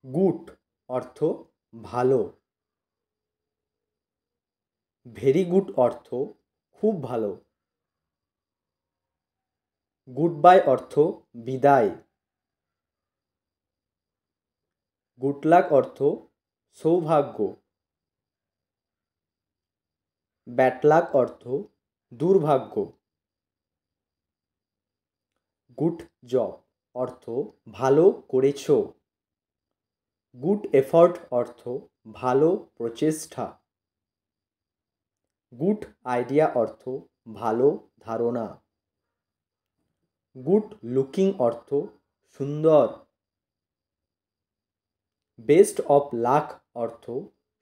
Good অর্থ ভালো। Very good অর্থ খুব ভালো। গুড বাই অর্থ বিদায়। গুড লাক অর্থ সৌভাগ্য। ব্যাড লাক অর্থ দুর্ভাগ্য। গুড জব অর্থ ভালো করেছ। গুড এফর্ট অর্থ ভালো প্রচেষ্টা। গুড আইডিয়া অর্থ ভালো ধারণা। গুড লুকিং অর্থ সুন্দর। বেস্ট অফ লাক অর্থ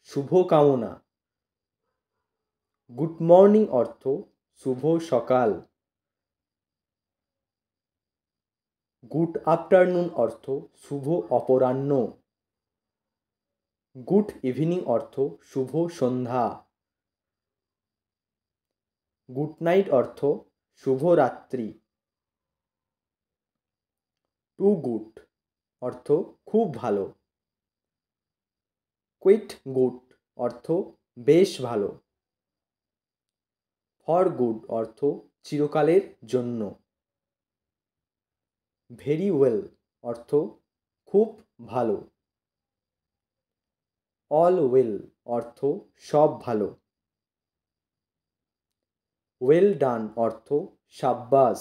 শুভকামনা। গুড মর্নিং অর্থ শুভ সকাল। গুড আফটারনুন অর্থ শুভ অপরাহ্ন। গুড ইভিনিং অর্থ শুভ সন্ধ্যা। গুড নাইট অর্থ শুভরাত্রি। টু গুড অর্থ খুব ভালো। কুইট গুড অর্থ বেশ ভালো। ফর গুড অর্থ চিরকালের জন্য। ভেরি ওয়েল অর্থ খুব ভালো। অল ওয়েল অর্থ সব ভালো। ওয়েল ডান অর্থ সাব্বাস।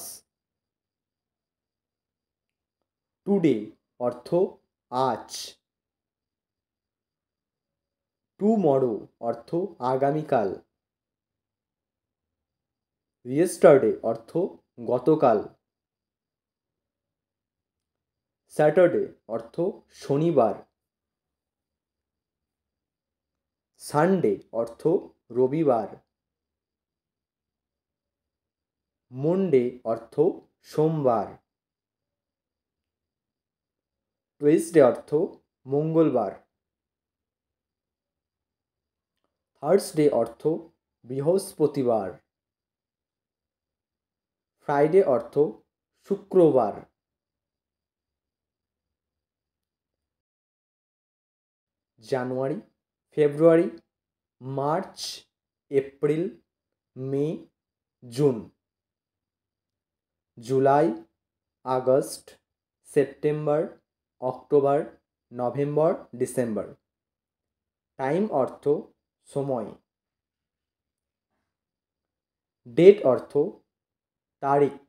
টুডে অর্থ আজ। টুমরো অর্থ আগামীকাল। ইয়েস্টারডে অর্থ গতকাল। স্যাটারডে অর্থ শনিবার। সানডে অর্থ রবিবার। মনডে অর্থ সোমবার। টুয়েসডে অর্থ মঙ্গলবার। থার্সডে অর্থ বৃহস্পতিবার। ফ্রাইডে অর্থ শুক্রবার। January, February, March, April, May, June. July, August, September, October, November, December. Time অর্থ সময়। ডেট অর্থ তারিখ।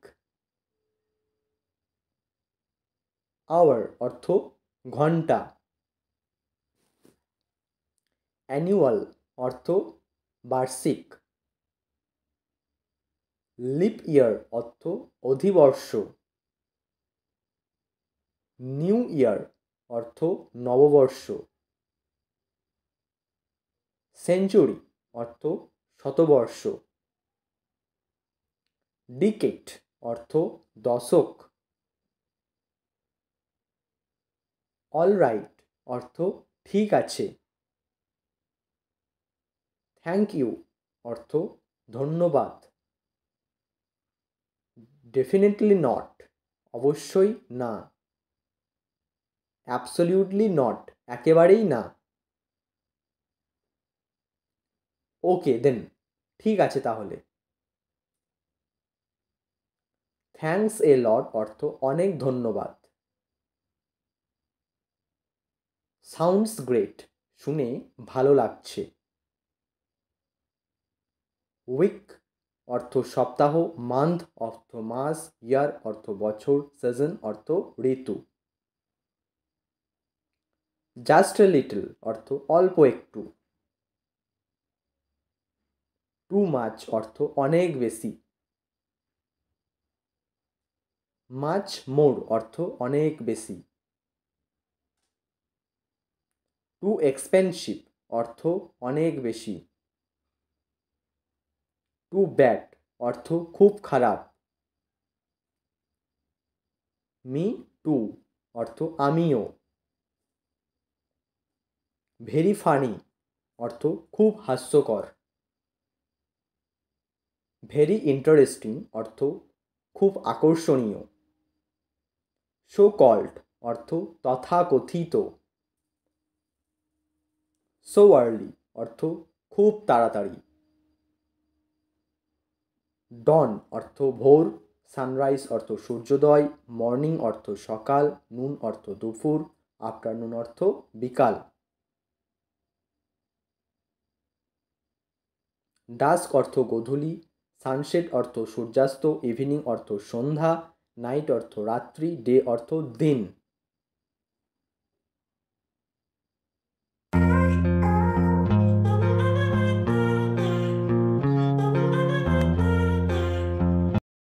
আওয়ার অর্থ ঘন্টা। অ্যানুয়াল অর্থ বার্ষিক। লিপ ইয়ার অর্থ অধিবর্ষ। নিউ ইয়ার অর্থ নববর্ষ। সেঞ্চুরি অর্থ শতবর্ষ। ডিকেড অর্থ দশক। অলরাইট অর্থ ঠিক আছে। থ্যাংক ইউ অর্থ ধন্যবাদ। ডেফিনেটলি নট অবশ্যই না। অ্যাবসলিউটলি নট একেবারেই না। ওকে দেন ঠিক আছে তাহলে। থ্যাঙ্কস এ লট অর্থ অনেক ধন্যবাদ। সাউন্ডস গ্রেট শুনে ভালো লাগছে। উইক অর্থ সপ্তাহ। মান্থ অর্থ মাস। ইয়ার অর্থ বছর। সিজন অর্থ ঋতু। জাস্ট এ লিটল অর্থ অল্প একটু। টু মাচ অর্থ অনেক বেশি। মাচ মোর অর্থ অনেক বেশি। টু এক্সপেন্সিভ অর্থ অনেক বেশি। টু ব্যাড অর্থ খুব খারাপ। মি টু অর্থ আমিও। ভেরি ফানি অর্থ খুব হাস্যকর। ভেরি ইন্টারেস্টিং অর্থ খুব আকর্ষণীয়। সো কল্ড অর্থ তথাকথিত। সো আর্লি অর্থ খুব তাড়াতাড়ি। ডন অর্থ ভোর, সানরাইজ অর্থ সূর্যোদয়, মর্নিং অর্থ সকাল, নুন অর্থ দুপুর, আফটারনুন অর্থ বিকাল। ডাস্ক অর্থ গোধূলি, সানসেট অর্থ সূর্যাস্ত, ইভিনিং অর্থ সন্ধ্যা, নাইট অর্থ রাত্রি, ডে অর্থ দিন।